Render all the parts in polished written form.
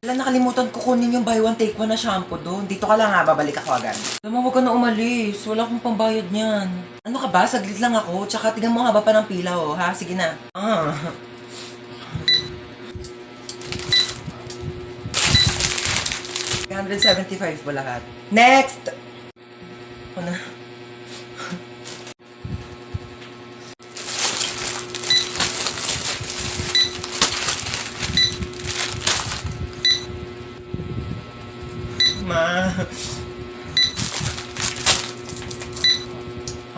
Wala, nakalimutan ko kunin yung buy one take one na shampoo doon. Dito ka lang ha, babalik ako agad. Alam mo, huwag ka na umalis. Wala akong pambayad niyan. Ano ka ba? Saglit lang ako. Tsaka tingnan mo, haba pa ng pila oh, ha? Sige na. Ah. 375 po lahat. Next! Ano? Ma.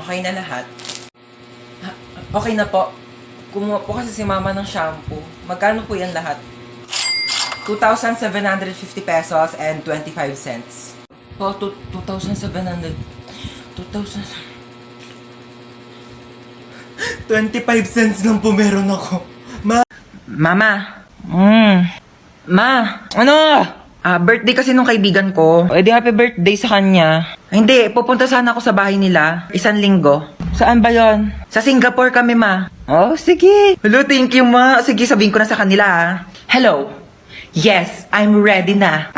Okay na lahat? Okay na po. Kumuha po kasi si mama ng shampoo. Magkano po yan lahat? 2,750 pesos and 25 cents. Po, 2,700. 2,000. 25 cents lang po meron ako. Mama. Ma. Ano? Birthday kasi nung kaibigan ko. Eh di happy birthday sa kanya. Hindi, pupunta sana ako sa bahay nila. 1 linggo. Saan ba yon? Sa Singapore kami, ma. Oh, sige. Hello, thank you, ma. Sige, sabihin ko na sa kanila, ha. Hello. Yes, I'm ready na.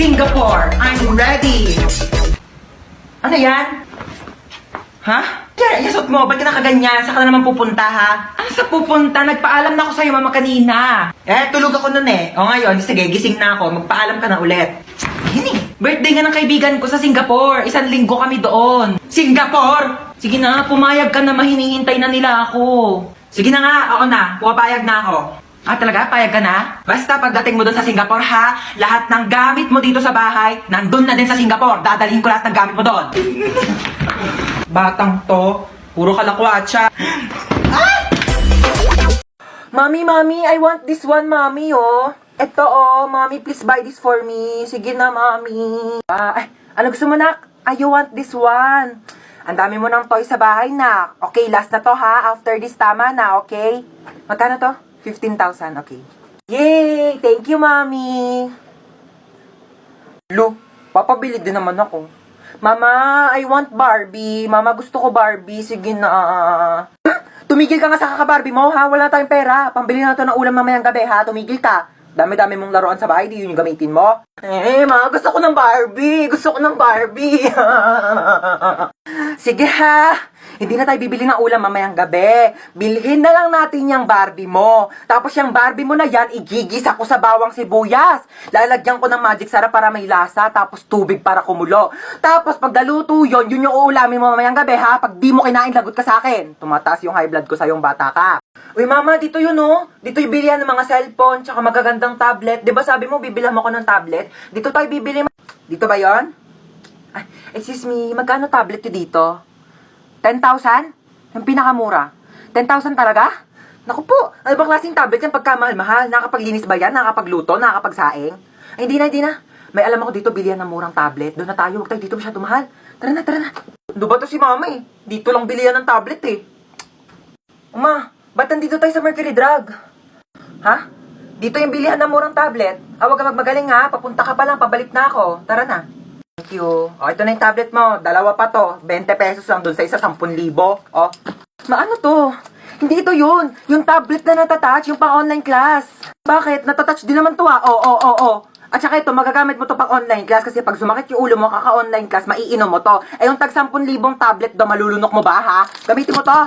Singapore, I'm ready. Ano yan? Ha? Kaya, yasot mo, ba't ka nakaganyan? Saan ka na naman pupunta, ha? Ano sa pupunta? Nagpaalam na ako sa'yo, mama, kanina. Tulog ako nun eh. O ngayon, sige, gising na ako. Magpaalam ka na ulit. Yun birthday nga ng kaibigan ko sa Singapore. 1 linggo kami doon. Singapore! Sige na, pumayag ka na, mahinihintay na nila ako. Sige na nga, ako na. Pumapayag na ako. Talaga? Payag ka na? Basta pagdating mo doon sa Singapore, ha? Lahat ng gamit mo dito sa bahay, nandun na din sa Singapore. Dadalhin ko lahat ng gamit mo doon. Batang to, puro kalakwatsa. Mami, I want this one, mami, oh. Eto, oh, mami, please buy this for me. Sige na, mami. Ano gusto mo, nak? You want this one. Ang dami mo ng toy sa bahay, nak. Okay, last na to, ha? After this, tama na, okay? Magkano to? 15,000, okay. Yay! Thank you, mami. Lu, papabili din naman ako. Mama, I want Barbie. Mama, gusto ko Barbie. Sige na. Tumigil ka nga sa kaka-Barbie mo, ha? Wala tayong pera. Pambili na to ng ulam mamayang gabi, ha? Tumigil ka. Dami-dami mong laruan sa bahay, di yun yung gamitin mo. Ma, gusto ko ng Barbie. Gusto ko ng Barbie. Sige, ha? Hindi na tayo bibili ng ulam mamayang gabi. Bilhin na lang natin yung Barbie mo. Tapos yung Barbie mo na yan, igigisa ko sa bawang sibuyas. Lalagyan ko ng magic sarap para may lasa, tapos tubig para kumulo. Tapos pag naluto yun, yun yung uulamin mo mamayang gabi, ha? Pag di mo kinain, lagot ka sa akin. Tumataas yung high blood ko sa yung bata ka. Uy, mama, dito yun, oh. Dito yung bilihan ng mga cellphone, tsaka magagandang tablet. Diba sabi mo, bibilhan mo ko ng tablet? Dito tayo bibili. Dito ba yon? Excuse me, magkano tablet yun dito? 10,000? Yung pinakamura. 10,000 talaga? Naku po, ano bang klaseng tablet yan pagkamahal-mahal? Nakakapaglinis ba yan? Nakakapagluto? Nakakapagsaing? Ay, hindi na. May alam ako dito, bilihan ng murang tablet. Doon na tayo, huwag tayo dito masyado mahal. Tara na. Ano ba to si mama eh? Dito lang bilihan ng tablet eh. Uma, ba't nandito tayo sa Mercury Drug? Ha? Dito yung bilihan ng murang tablet. Huwag ka magmagaling ha, papunta ka pa lang, pabalik na ako. Tara na. Thank you. Ito na yung tablet mo. 2 pa to. 20 pesos lang doon sa isa, 10,000. Ano to? Hindi ito yun. Yung tablet na natatouch, yung pang-online class. Bakit? Natatouch din naman to ha. At saka ito, magagamit mo to pang-online class kasi pag sumakit yung ulo mo, kaka-online class, maiinom mo to. Yung tag 10,000 tablet do, malulunok mo ba ha? Gamitin mo to.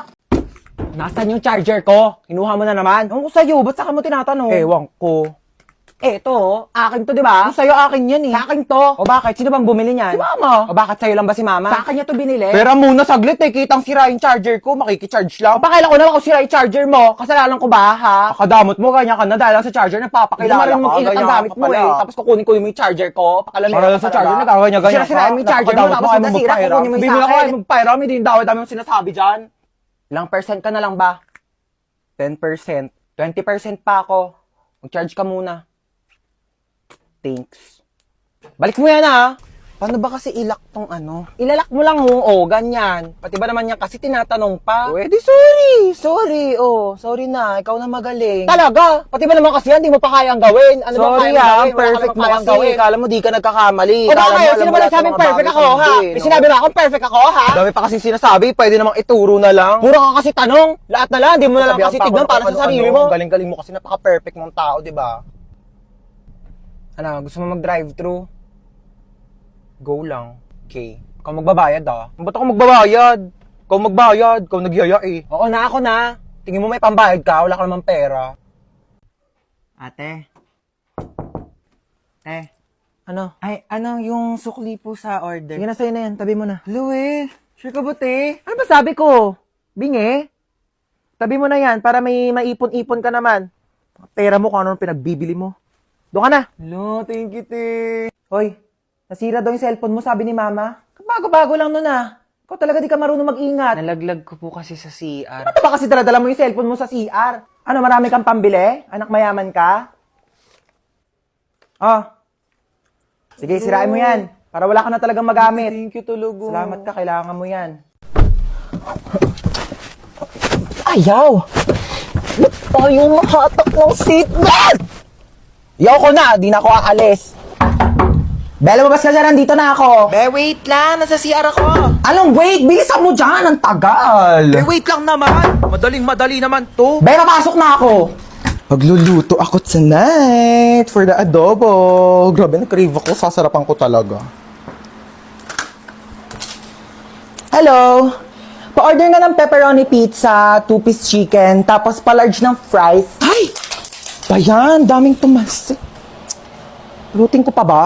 Nasaan yung charger ko? Kinuha mo na naman? Ewan ko sa'yo, ba't saka mo tinatanong? Ewan ko. Eto, akin to, di ba? Sa'yo akin yan eh. Sa akin to. O bakit? Sino bang bumili niyan? Si mama. O bakit sa'yo lang ba si mama? Sa akin niya to binili. Pera muna saglit eh. Kitang sira yung charger ko. Makikicharge lang. Pakailan ko naman kung sira yung charger mo. Kasalanan ko ba, ha? Kadamot mo, ganyan ka na. Dahil lang sa charger, nagpapakilala ka. Hindi mo ilat ang gamit mo eh. Tapos kukunin ko yung charger ko. Pakalamera Para lang sa charger, nagkaganyan ganyan ka. Sira-sira yung charger mo, tapos nasira, kukunin mo yung Bibili sa ako akin. ay magpairam. Hindi yung dami yung sinasabi dyan. Ilang percent ka na lang ba? 10%. 20% pa ako. Mag-charge ka muna. Thanks. Balik mo yan, ha? Paano ba kasi ilak tong ano? Ilalak mo lang, ganyan. Pati ba naman yan kasi tinatanong pa? Pwede, sorry, sorry na, ikaw na magaling. Talaga? Pati ba naman kasi yan, di mo pa kayang gawin? Ano bang Sorry kayang gawin? Wala ka perfect bang mo kayang kasi, kala mo di ka nagkakamali. O Kala mo, bakit? alam Sino mo ba lahat nagsabing ng mga perfect bagay, ako, ha? hindi, May no? sinabi ba akong perfect ako, ha? Dami pa kasi sinasabi, pwede namang ituro na lang. Puro ka kasi tanong. Lahat na lang, di mo na lang Sabihan kasi pa ako tignan ng para sa ano-ano. sarili mo. Galing-galing mo kasi napaka-perfect mong tao, di ba? Ano, gusto mo mag-drive-thru? Go lang. Okay. Ikaw magbabayad Ba't ako magbabayad? Ikaw magbayad. Ikaw nagyaya eh. Oo na, ako na. Tingin mo may pambayad ka, wala ka naman pera. Ate. Te. Ano? Ay, ano yung sukli po sa order? Sige na, sa'yo na yan. Tabi mo na. Luel, sure ka ba, te? Ano ba sabi ko? Bingi? Tabi mo na yan para may maipon-ipon ka naman. Pera mo kung ano pinagbibili mo. Doon ka na. Lo, thank you, te. Hoy, nasira daw yung cellphone mo, sabi ni mama. Bago-bago lang nun Ikaw talaga di ka marunong mag-ingat. Nalaglag ko po kasi sa CR. Ano ba kasi daladala mo yung cellphone mo sa CR? Ano, marami kang pambili? Anak mayaman ka? Oh. Sige, sirain mo yan. Para wala ka na talagang magamit. Thank you, Tulugo. Salamat ka, kailangan mo yan. Ayaw! Ba't tayo mahatak ng seatbelt? Yaw ko na, di na ako aalis. Bella, mabas ka dyan, nandito na ako. Be, wait lang. Nasa CR ako. Anong wait? Bilisan mo dyan, ang tagal. Wait lang naman. Madaling-madali naman to. Bella, pasok na ako. Magluluto ako tonight for the adobo. Grabe, na-crave ako. Sasarapan ko talaga. Hello. Pa-order nga ng pepperoni pizza, 2-piece chicken, tapos pa-large ng fries. Ay! Bayan, daming tumas. Luting ko pa ba?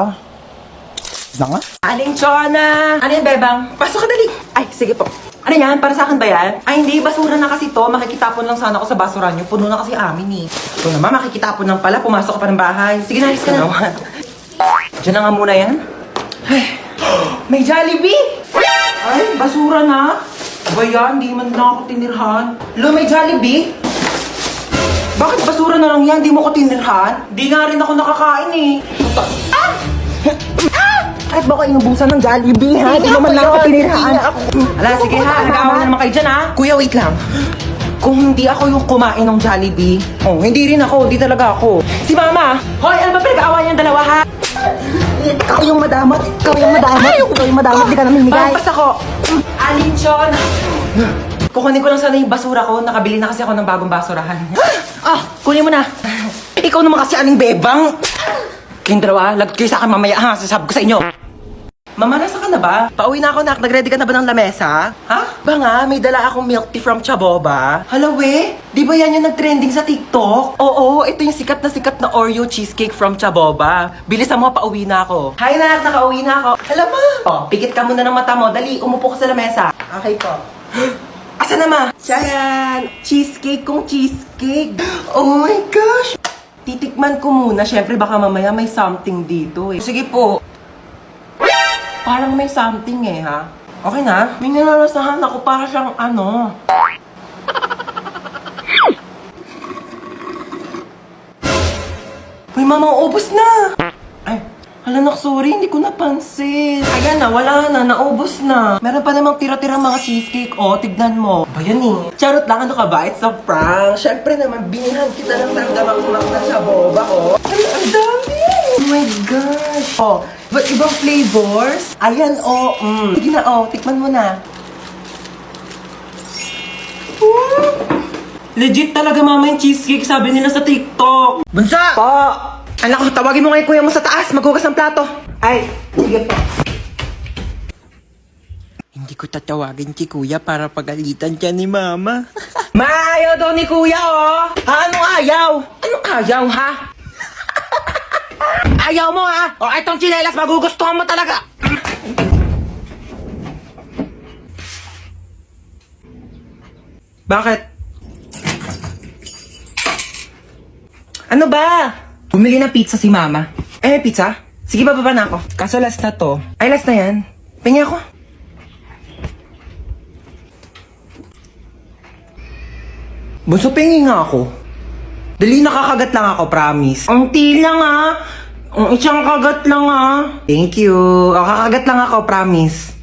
Na nga? Aling Chona! Ano yan, Bebang? Pasok ka dali! Ay, sige po. Ano yan? Para sa akin ba yan? Ay, hindi. Basura na kasi to. Makikitapon lang sana ako sa basura nyo. Puno na kasi amin eh. Ito naman, makikitapon lang pala. Pumasok ka pa ng bahay. Sige na, alis ka na. Diyan na nga muna yan. Ay, may Jollibee! Ay, basura na. Ba yan? Di man lang ako tinirhan. Lo, may Jollibee? Bakit basura na lang yan? Di mo ko tinirhan? Di nga rin ako nakakain eh. Ah! Kahit ba ko inubusan ng Jollibee, ha? Di naman lang ako tinirhaan. Ala, sige ha. Nag-aawa na naman kayo dyan ha. Kuya, wait lang. Kung hindi ako yung kumain ng Jollibee, hindi rin ako. Hindi talaga ako. Si Mama! Hoy, ano ba pinag-aawa niyang dalawa ha? Ikaw yung madamot. Ikaw yung madamot. Ikaw yung madamot. Di ka namin migay. Basta ko. Alinchon! Kukunin ko lang sana yung basura ko. Nakabili na kasi ako ng bagong basurahan. Kunin mo na. Ikaw naman kasi aling bebang. Kayong dalawa, lagot kayo sa akin mamaya ha. Sasabi ko sa inyo. Mama, nasa ka na ba? Pauwi na ako, nak. Nag-ready ka na ba ng lamesa? Ha? Ba nga, may dala akong milk tea from Chaboba. Hala, we? Di ba yan yung nag-trending sa TikTok? Oo, ito yung sikat na Oreo cheesecake from Chaboba. Bilisan mo, pauwi na ako. Hi, nak. Nakauwi na ako. Hala, ma. Pikit ka muna ng mata mo. Dali, umupo ka sa lamesa. Okay po. Asa na, ma? Charan! Cheesecake kong cheesecake. Oh my gosh! Titikman ko muna. Siyempre, baka mamaya may something dito eh. Sige po. Parang may something eh, ha? Okay na? May nalalasahan ako para siyang ano. Uy, mama, ubos na! Ay, hala nak, sorry, hindi ko napansin. Ayan na, wala na, naubos na. Meron pa namang tira-tira mga cheesecake, oh, tignan mo. Ba yan eh? Charot lang, ano ka ba? It's a prank. Siyempre naman, binihan kita ng tanggamak-mak na Chaboba, oh. Ay, ang dami! Oh my gosh! Oh, but ibang flavors? Ayan, oh, Sige na, oh, tikman mo na. Legit talaga, mama, yung cheesecake, sabi nila sa TikTok. Bunsa! Po! Anak ko, tawagin mo nga yung kuya mo sa taas, maghugas ng plato. Ay, sige po. Hindi ko tatawagin si Kuya para pagalitan siya ni Mama. Maayaw daw ni kuya, oh! Anong ayaw? Anong ayaw, ha? Ayaw mo, ha? O, itong tsinelas, magugustuhan mo talaga. Bakit? Ano ba? Bumili ng pizza si Mama. Eh, pizza? Sige, bababa na ako. Kaso last na to. Ay, last na yan. Pingi ako. Bunso, pingi nga ako. Dali, nakakagat lang ako, promise. Ang lang, ha? Ang isang kagat lang, ha? Thank you. O, kakagat lang ako, promise.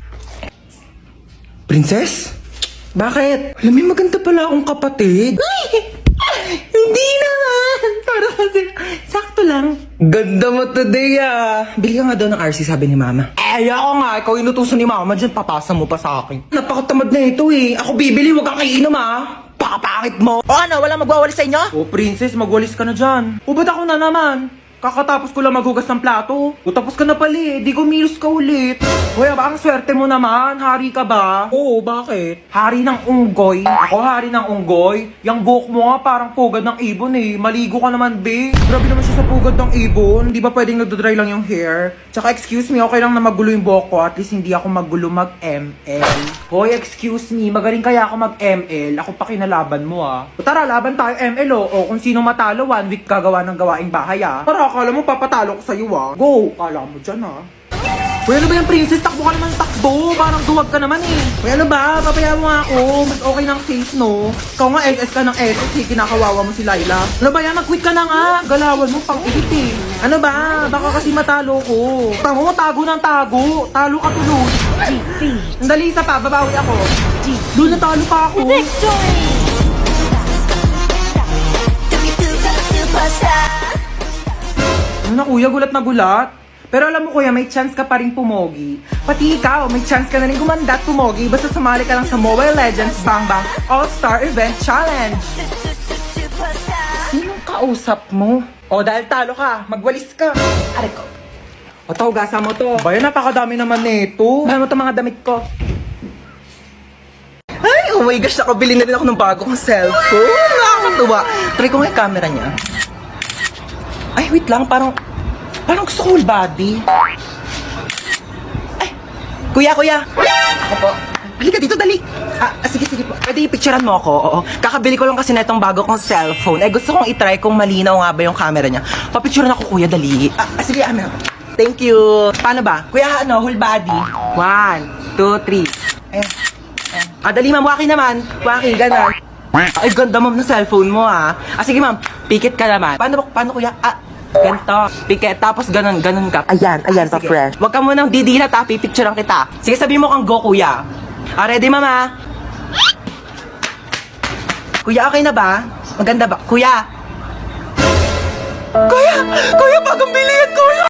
Princess? Bakit? Alam mo, maganda pala akong kapatid. Hindi naman. Para kasi, sakto lang. Ganda mo today, ah. Bili ka nga daw ng RC, sabi ni Mama. Ayoko nga. Ikaw inutusan ni Mama. Diyan, papasa mo pa sa akin. Napakatamad na ito, eh. Ako bibili, wag kang iinom, ah. Pakapakit mo. O ano, walang magwawalis sa inyo? Oh, princess, magwalis ka na dyan. O, ba't ako na naman? Kakatapos ko lang maghugas ng plato. O tapos ka na pala eh, di kumilos ka ulit. Kuya, ba ang swerte mo naman? Hari ka ba? Oo, bakit? Hari ng unggoy. Ako hari ng unggoy? Yang buhok mo nga parang pugad ng ibon eh. Maligo ka naman, be. Grabe naman siya sa pugad ng ibon. Di ba pwedeng nagdodry lang yung hair? Tsaka excuse me, okay lang na magulo yung buhok ko. At least hindi ako magulo mag-ML. Hoy, excuse me, magaling kaya ako mag-ML. Ako pa kinalaban mo ah. O tara, laban tayo ML oh. O kung sino matalo, 1 week gagawa ng gawaing bahay ah. Para akala mo papatalo ko sa'yo ah. Go! Kala mo dyan ah. Uy, ano ba yung princess? Takbo ka naman takbo. Parang duwag ka naman eh. Uy, ano ba? Papaya mo nga ako. Mas okay ng safe, no? Ikaw nga SS ka ng SS eh. Kinakawawa mo si Laila. Ano ba yan? Nag-quit ka na nga. Galawan mo pang edit eh. Ano ba? Baka kasi matalo ko. Tamo mo, tago ng tago. Talo ka tuloy. Sandali, isa pa. Babawi ako. Doon natalo pa ako. Ano na kuya? Gulat na gulat. Pero alam mo kuya, may chance ka pa rin pumogi. Pati ikaw, may chance ka na rin gumanda at pumogi basta sumali ka lang sa Mobile Legends Bang Bang All-Star Event Challenge. Sinong kausap mo? O dahil talo ka, magwalis ka. Aray ko. O tawagasan mo to. Bayan, napakadami naman nito. Bayan mo to mga damit ko. Ay, oh my gosh, nakabili na rin ako ng bagong cellphone. Nakakatuwa. Try ko nga yung camera niya. Ay, wait lang, parang gusto ko whole body. Ay, kuya. Ako po. Halika dito, dali. Sige po. Pwede i-picturean mo ako, oo. Kakabili ko lang kasi na itong bago kong cellphone. Gusto kong itry kung malinaw nga ba yung camera niya. Papicturean ako, kuya, dali. Sige, amin. Thank you. Paano ba? Kuya, whole body. 1, 2, 3. Ayan. Dali, ma'am. Waki naman. Waki, gano'n. Ay, ganda, ma'am, ng cellphone mo, ha. Sige, ma'am. Pikit ka naman. Paano, kuya? Ganito. Pikit. Tapos ganun ka. Ayan, sige. pa-fresh. Huwag ka munang didilat, ha. Pipicturean kita. Sige, sabihin mo kang go, kuya. Ready, mama? Kuya, okay na ba? Maganda ba? Kuya! Kuya, bagong bilihan, kuya!